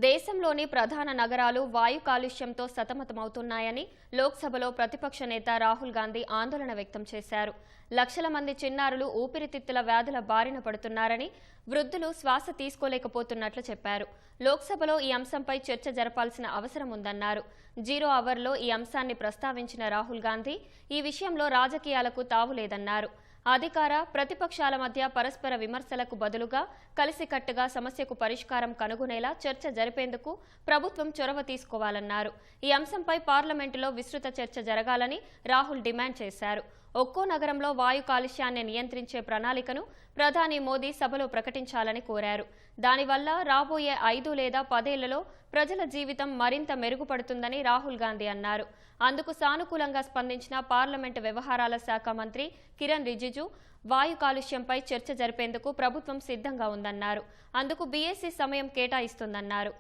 దేశంలోని ప్రధాన నగరాలు వాయు కాలుష్యంతో సతమతమవుతున్నాయని లోక్సభలో ప్రతిపక్ష నేత రాహుల్ గాంధీ ఆందోళన వ్యక్తం చేశారు. లక్షల మంది చిన్నారులు ఊపిరితిత్తుల వ్యాధుల బారిన పడుతున్నారని, వృద్ధులు శ్వాస తీసుకోలేకపోతున్నట్లు చెప్పారు. లోక్సభలో ఈ అంశంపై చర్చ జరపాల్సిన అవసరం ఉందన్నారు. జీరో అవర్లో ఈ అంశాన్ని ప్రస్తావించిన రాహుల్ గాంధీ ఈ విషయంలో రాజకీయాలకు తావులేదన్నారు. అధికార ప్రతిపక్షాల మధ్య పరస్పర విమర్శలకు బదులుగా కలిసికట్టుగా సమస్యకు పరిష్కారం కనుగొనేలా చర్చ జరిపేందుకు ప్రభుత్వం చొరవ తీసుకోవాలన్నారు. ఈ అంశంపై పార్లమెంటులో విస్తృత చర్చ జరగాలని రాహుల్ డిమాండ్ చేశారు. ఒక్కో నగరంలో వాయు కాలుష్యాన్ని నియంత్రించే ప్రణాళికను ప్రధాని మోదీ సభలో ప్రకటించాలని కోరారు. దానివల్ల రాబోయే 5 లేదా 10 ఏళ్లలో ప్రజల జీవితం మరింత మెరుగుపడుతుందని రాహుల్ గాంధీ అన్నారు. అందుకు సానుకూలంగా స్పందించిన పార్లమెంటు వ్యవహారాల శాఖ మంత్రి కిరణ్ రిజిజు వాయు కాలుష్యంపై చర్చ జరిపేందుకు ప్రభుత్వం సిద్ధంగా ఉందన్నారు. అందుకు బీఏసీ సమయం కేటాయిస్తుందన్నారు.